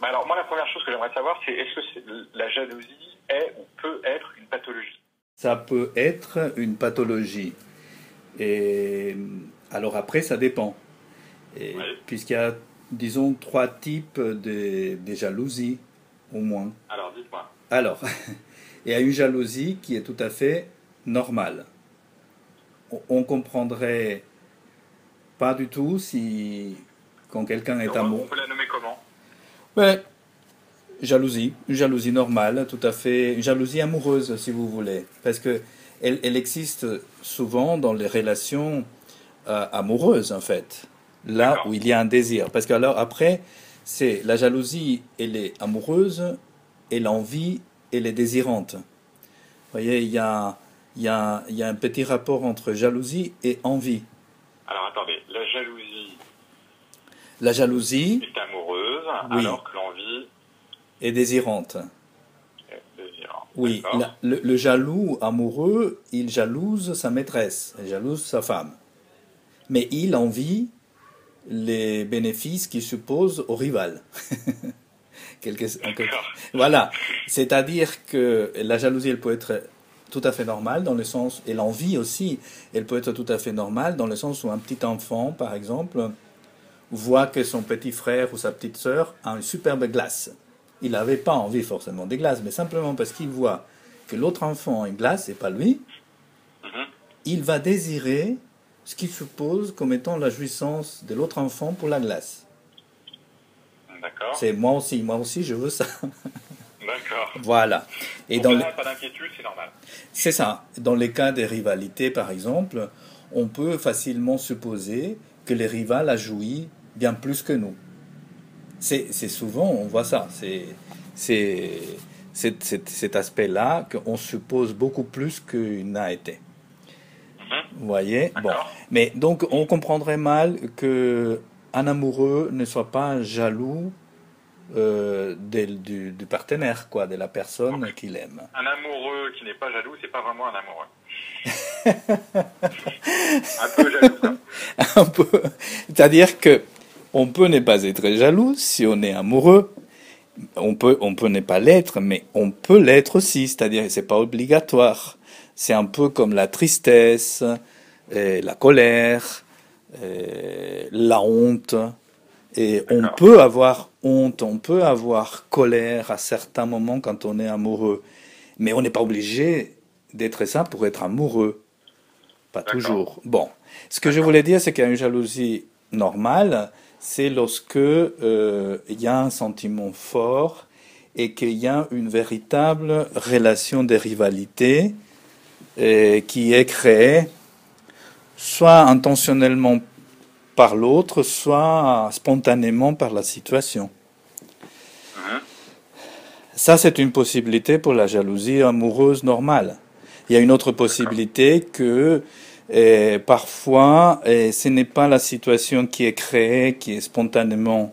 Bah alors, moi, la première chose que j'aimerais savoir, c'est est-ce que la jalousie est ou peut être une pathologie? Ça peut être une pathologie. Et alors après, ça dépend. Et Oui. puisqu'il y a, disons, trois types de jalousie, au moins. Alors, dites-moi. Alors, il y a une jalousie qui est tout à fait normale. On comprendrait pas du tout si, quand quelqu'un Et est on amoureux. peut la nommer comment? Ouais, jalousie, une jalousie normale, tout à fait, une jalousie amoureuse, si vous voulez. Parce que elle existe souvent dans les relations amoureuses, en fait. Là D'accord. où il y a un désir. Parce que alors après, c'est la jalousie, elle est amoureuse, et l'envie, elle est désirante. Vous voyez, il y a un petit rapport entre jalousie et envie. Alors, attendez. La jalousie La jalousie, est amoureuse, oui, alors que l'envie est désirante. est désirante. Oui, D'accord. le jaloux amoureux, il jalouse sa maîtresse, il jalouse sa femme. Mais il envie les bénéfices qu'il suppose au rival. D'accord. Voilà, c'est-à-dire que la jalousie, elle peut être tout à fait normale dans le sens, et l'envie aussi, elle peut être tout à fait normale dans le sens où un petit enfant, par exemple, voit que son petit frère ou sa petite sœur a une superbe glace. Il n'avait pas envie forcément des glaces, mais simplement parce qu'il voit que l'autre enfant a une glace et pas lui, Mhm. il va désirer ce qu'il suppose comme étant la jouissance de l'autre enfant pour la glace. D'accord. C'est moi aussi je veux ça. D'accord. Voilà. Et Donc dans les- là, pas d'inquiétude, c'est normal. C'est ça. Dans les cas des rivalités, par exemple, on peut facilement supposer que les rivales a joui bien plus que nous. C'est souvent, on voit ça. C'est cet aspect-là qu'on suppose beaucoup plus qu'il n'a été. Mhm. Vous voyez? Bon. D'accord. Mais donc, on comprendrait mal que un amoureux ne soit pas jaloux du partenaire, quoi, de la Donc, personne qu'il aime. un amoureux qui n'est pas jaloux, c'est pas vraiment un amoureux. Un peu jaloux, quoi. Un peu. C'est-à-dire que on peut ne pas être jaloux si on est amoureux. On peut ne pas l'être, mais on peut l'être aussi. C'est-à-dire que c'est pas obligatoire. C'est un peu comme la tristesse, la colère, la honte. Et on D'accord. peut avoir honte, on peut avoir colère à certains moments quand on est amoureux. Mais on n'est pas obligé d'être ça pour être amoureux. Pas D'accord. toujours. Bon, ce que je D'accord. voulais dire, c'est qu'il y a une jalousie normale, c'est lorsque il y a un sentiment fort et qu'il y a une véritable relation de rivalité qui est créée soit intentionnellement par l'autre, soit spontanément par la situation. Mhm. Ça, c'est une possibilité pour la jalousie amoureuse normale. Il y a une autre D'accord. possibilité que parfois, ce n'est pas la situation qui est créée, qui est spontanément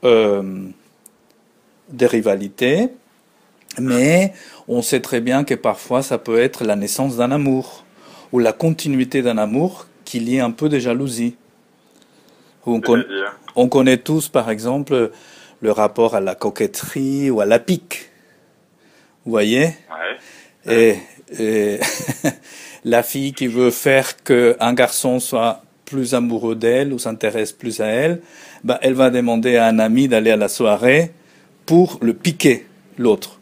euh, des rivalités, mais on sait très bien que parfois ça peut être la naissance d'un amour ou la continuité d'un amour qui lie un peu de jalousie. On, con- C'est-à-dire? on connaît tous, par exemple, le rapport à la coquetterie ou à la pique. Vous voyez? Ouais. Ouais. Et, et la fille qui veut faire qu'un garçon soit plus amoureux d'elle ou s'intéresse plus à elle, ben, elle va demander à un ami d'aller à la soirée pour le piquer, l'autre.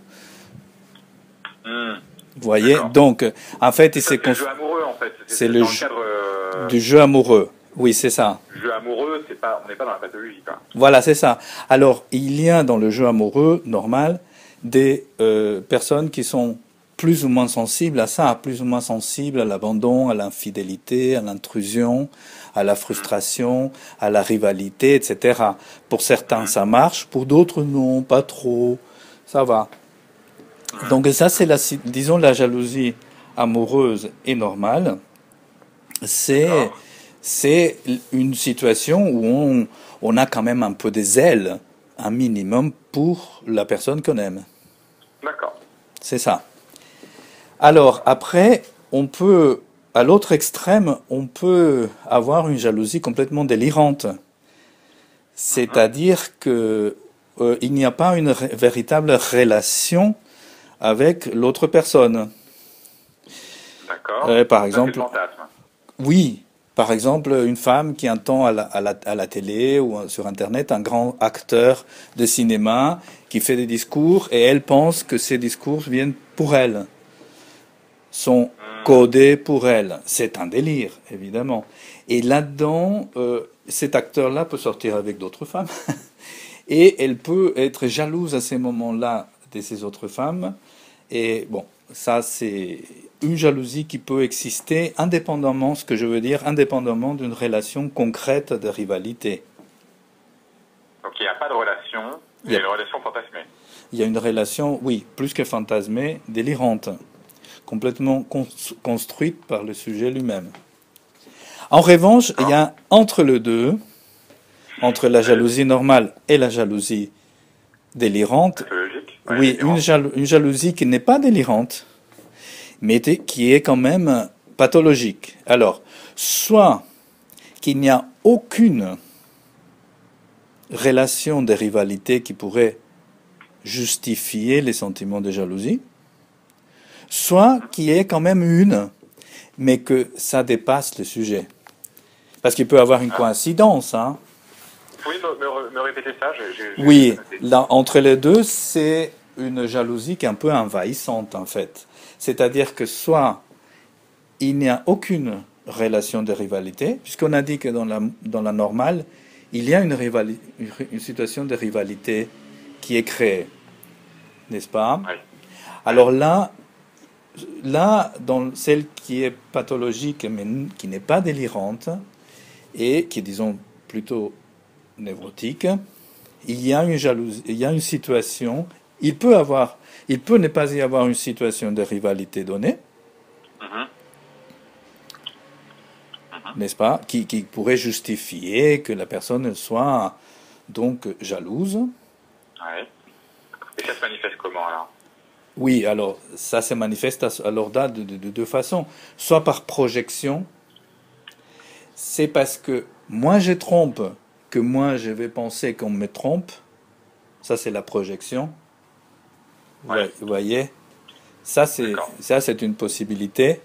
Hmm. Vous voyez? D'accord. Donc, en fait, Et ça, c'est le jeu amoureux, en fait. c'est C'est le dans le jeu cadre du jeu amoureux. Oui, c'est ça. jeu amoureux, c'est pas, on n'est pas dans la pathologie, quoi. Voilà, c'est ça. Alors, il y a dans le jeu amoureux normal des personnes qui sont plus ou moins sensibles à ça, plus ou moins sensibles à l'abandon, à l'infidélité, à l'intrusion, à la frustration, à la rivalité, etc. Pour certains, Mhm. ça marche, pour d'autres, non, pas trop. Ça va. Mhm. Donc ça, c'est disons, la jalousie amoureuse et normale. D'accord. C'est, c'est une situation où on a quand même un peu des ailes, un minimum pour la personne qu'on aime. D'accord. C'est ça. Alors après, on peut, à l'autre extrême, on peut avoir une jalousie complètement délirante. Mhm. C'est-à-dire que il n'y a pas une véritable relation avec l'autre personne. D'accord. Par Ça, c'est exemple, le fantasme. oui, par exemple, une femme qui entend à la télé ou sur Internet un grand acteur de cinéma qui fait des discours et elle pense que ces discours viennent pour elle, sont codés pour elle. C'est un délire, évidemment. Et là-dedans, cet acteur-là peut sortir avec d'autres femmes et elle peut être jalouse à ces moments-là de ces autres femmes. Et bon, ça c'est une jalousie qui peut exister indépendamment, ce que je veux dire, indépendamment d'une relation concrète de rivalité. Donc il n'y a pas de relation, il y a une relation fantasmée. Il y a une relation, oui, plus que fantasmée, délirante, complètement construite par le sujet lui-même. En revanche, il y a entre les deux, entre la jalousie normale et la jalousie délirante, Pathologique. oui, une jalousie qui n'est pas délirante, mais qui est quand même pathologique. Alors, soit qu'il n'y a aucune relation de rivalité qui pourrait justifier les sentiments de jalousie, soit qu'il y ait quand même une, mais que ça dépasse le sujet. Parce qu'il peut y avoir une coïncidence, hein. Vous pouvez me répéter ça? Oui, là, entre les deux, c'est une jalousie qui est un peu envahissante, en fait. C'est-à-dire que soit il n'y a aucune relation de rivalité, puisqu'on a dit que dans la normale, il y a une situation de rivalité qui est créée, n'est-ce pas? Oui. Alors là, dans celle qui est pathologique, mais qui n'est pas délirante, et qui est, disons, plutôt névrotique, il y a une jalousie, il y a une situation, il peut ne pas y avoir une situation de rivalité donnée, n'est-ce pas, qui pourrait justifier que la personne soit donc jalouse. Oui. Et ça se manifeste comment alors? Oui, alors ça se manifeste alors là de deux façons. Soit par projection, c'est parce que moi je trompe, que moi je vais penser qu'on me trompe. Ça c'est la projection. Ouais. Vous voyez, ça c'est une possibilité,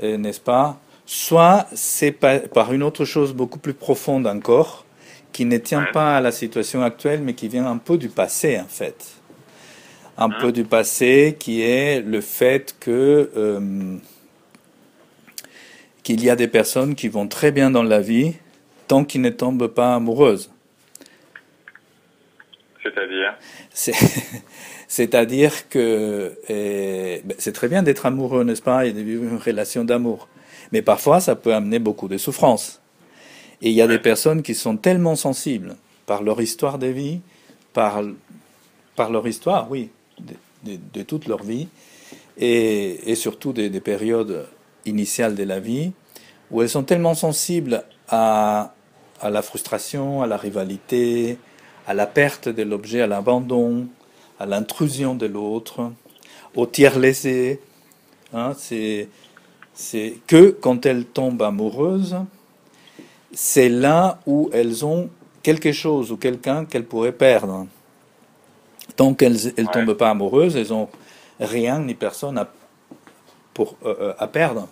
n'est-ce pas? Soit c'est par une autre chose beaucoup plus profonde encore, qui ne tient pas à la situation actuelle, mais qui vient un peu du passé en fait. Un peu du passé, qui est le fait qu'il y a des personnes qui vont très bien dans la vie tant qu'ils ne tombent pas amoureuses. C'est-à-dire? C'est-à-dire que c'est très bien d'être amoureux, n'est-ce pas, et de vivre une relation d'amour. Mais parfois, ça peut amener beaucoup de souffrance. Et il y a des personnes qui sont tellement sensibles par leur histoire de vie, par leur histoire, oui, de toute leur vie, et surtout des périodes initiales de la vie, où elles sont tellement sensibles à la frustration, à la rivalité, à la perte de l'objet, à l'abandon, à l'intrusion de l'autre, au tiers lésé. Hein, c'est que quand elles tombent amoureuses, c'est là où elles ont quelque chose ou quelqu'un qu'elles pourraient perdre. Tant qu'elles ne tombent pas amoureuses, elles n'ont rien ni personne à perdre.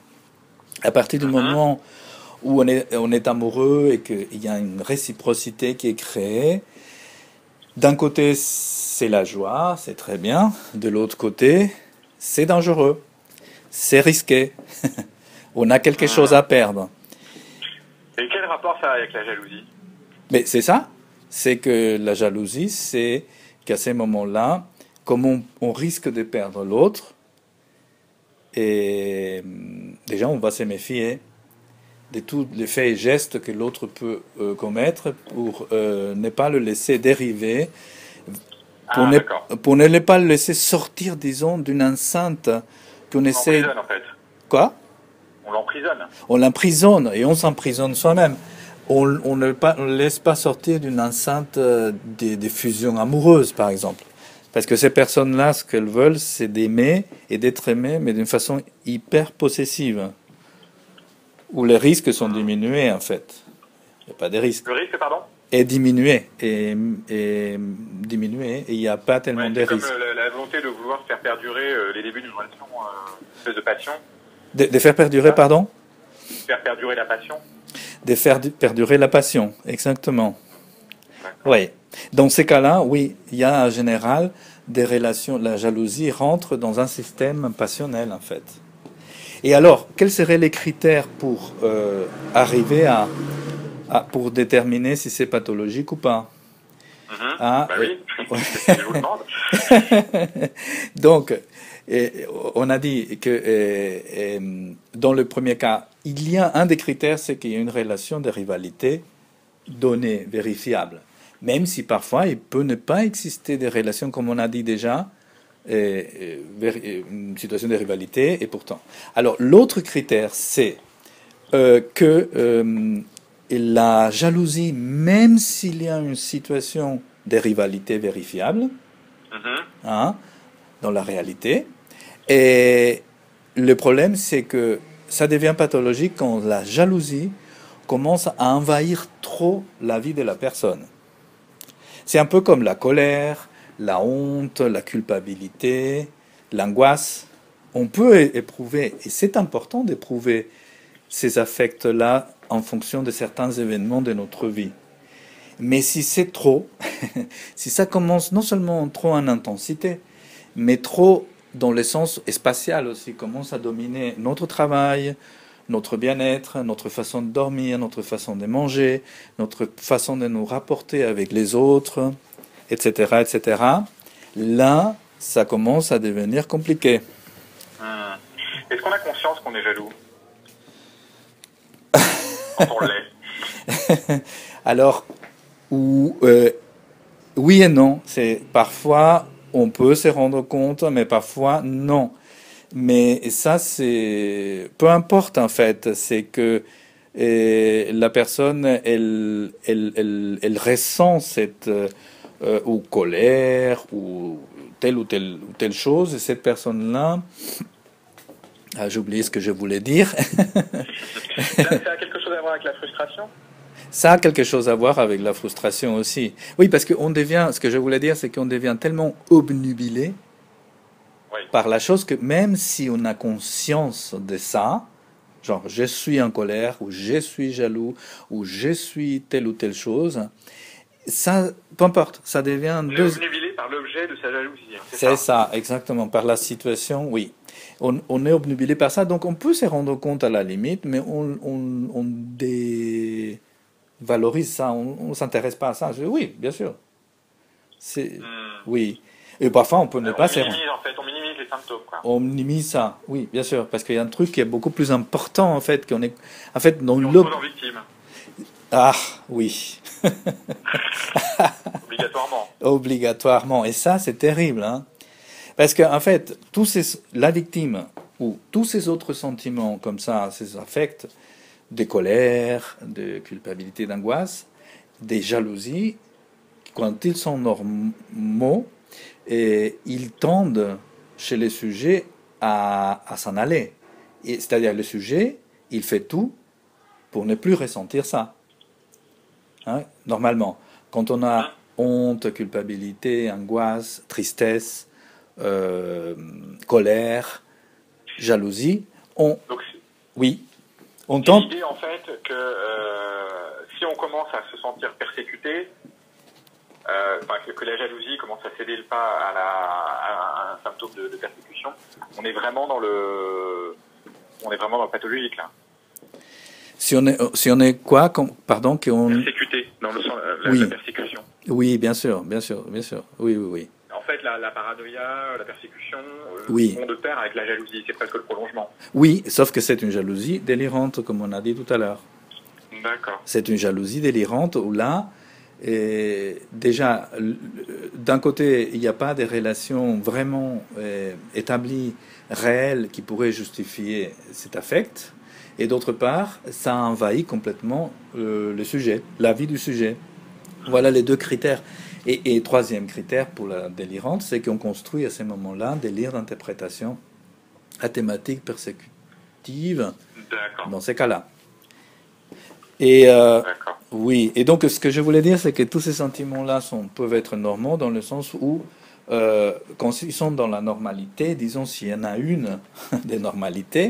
À partir du moment où on est amoureux et qu'il y a une réciprocité qui est créée, d'un côté c'est la joie, c'est très bien, de l'autre côté c'est dangereux, c'est risqué, on a quelque chose à perdre. Et quel rapport ça a avec la jalousie? Mais c'est ça, c'est que la jalousie, c'est qu'à ces moments-là, comme on risque de perdre l'autre, et déjà on va se méfier de tous les faits et gestes que l'autre peut commettre pour ne pas le laisser dériver, pour ne pas le laisser sortir, disons, d'une enceinte qu'on essaie... On l'emprisonne en fait. Quoi? On l'emprisonne. On l'emprisonne et on s'emprisonne soi-même. On ne le laisse pas sortir d'une enceinte des fusions amoureuses, par exemple. Parce que ces personnes-là, ce qu'elles veulent, c'est d'aimer et d'être aimées, mais d'une façon hyper possessive. Où les risques sont diminués, en fait. Il n'y a pas de risques. Le risque, pardon? est diminué. Et diminué. Et il n'y a pas tellement Ouais, de c'est comme risques. la volonté de vouloir faire perdurer les débuts d'une relation, une espèce de passion. De faire perdurer, Ça, pardon? faire perdurer la passion. De faire perdurer la passion, exactement. D'accord. Oui. Dans ces cas-là, oui, il y a en général des relations. La jalousie rentre dans un système passionnel, en fait. Et alors, quels seraient les critères pour arriver pour déterminer si c'est pathologique ou pas? Ah, Bah oui, ouais. je vous demande. Donc, on a dit que dans le premier cas, il y a un des critères, c'est qu'il y a une relation de rivalité donnée, vérifiable. Même si parfois il peut ne pas exister des relations, comme on a dit déjà, une situation de rivalité, et pourtant. Alors, l'autre critère, c'est que la jalousie, même s'il y a une situation de rivalité vérifiable, Mhm. hein, dans la réalité, et le problème, c'est que ça devient pathologique quand la jalousie commence à envahir trop la vie de la personne. C'est un peu comme la colère, la honte, la culpabilité, l'angoisse. On peut éprouver, et c'est important d'éprouver ces affects-là en fonction de certains événements de notre vie. Mais si c'est trop, si ça commence non seulement trop en intensité, mais trop dans le sens spatial aussi, commence à dominer notre travail, notre bien-être, notre façon de dormir, notre façon de manger, notre façon de nous rapporter avec les autres, etc., etc. Là, ça commence à devenir compliqué. Hmm. Est-ce qu'on a conscience qu'on est jaloux quand on l'est? Alors, oui et non. C'est parfois on peut se rendre compte, mais parfois non. Mais ça, c'est peu importe en fait. C'est que la personne, elle ressent cette ou colère ou telle chose. Et cette personne-là, j'ai oublié ce que je voulais dire. Ça a quelque chose à voir avec la frustration? Ça a quelque chose à voir avec la frustration aussi. Oui, parce qu'on devient, ce que je voulais dire, c'est qu'on devient tellement obnubilé Oui. par la chose que même si on a conscience de ça, genre je suis en colère, ou je suis jaloux, ou je suis telle ou telle chose, ça, peu importe, ça devient On est deux. obnubilé par l'objet de sa jalousie, hein, c'est C'est ça? ça, exactement, par la situation, oui. On est obnubilé par ça, donc on peut se rendre compte à la limite, mais on dévalorise ça, on ne s'intéresse pas à ça. Oui, bien sûr. C'est, Hmm. oui. Et parfois, on peut ne On pas se rendre. minimise, en fait, on minimise les symptômes, quoi. On minimise ça, oui, bien sûr, parce qu'il y a un truc qui est beaucoup plus important, en fait, qu'on est, en fait, dans Et on se pose en victime, Ah, oui, obligatoirement. obligatoirement. Et ça, c'est terrible, hein. Parce qu'en fait, la victime ou tous ces autres sentiments comme ça, ces affects, des colères, de culpabilité, d'angoisse, des jalousies, quand ils sont normaux, et ils tendent chez les sujets à s'en aller. C'est-à-dire le sujet, il fait tout pour ne plus ressentir ça. Hein, normalement, quand on a Hein? honte, culpabilité, angoisse, tristesse, colère, jalousie, Donc, oui, on c'est tente. l'idée, en fait, que si on commence à se sentir persécuté, que la jalousie commence à céder le pas à un symptôme de persécution, on est vraiment dans le pathologique, là. Si on est quoi, pardon, Persécuté, dans le sens, la oui, persécution. oui, bien sûr, bien sûr, bien sûr, oui, oui, oui, En fait, la paranoïa, la persécution oui, vont de pair avec la jalousie, c'est presque le prolongement. oui, sauf que c'est une jalousie délirante, comme on a dit tout à l'heure. D'accord. C'est une jalousie délirante où là, déjà, d'un côté, il n'y a pas de relations vraiment établies, réelles, qui pourraient justifier cet affect. Et d'autre part, ça envahit complètement le sujet, la vie du sujet. Voilà les deux critères. Et troisième critère pour la délirante, c'est qu'on construit à ces moments-là un délire d'interprétation à thématique persécutive D'accord. dans ces cas-là. Et D'accord. Oui, et donc ce que je voulais dire, c'est que tous ces sentiments-là peuvent être normaux dans le sens où, quand ils sont dans la normalité, disons s'il y en a une des normalités,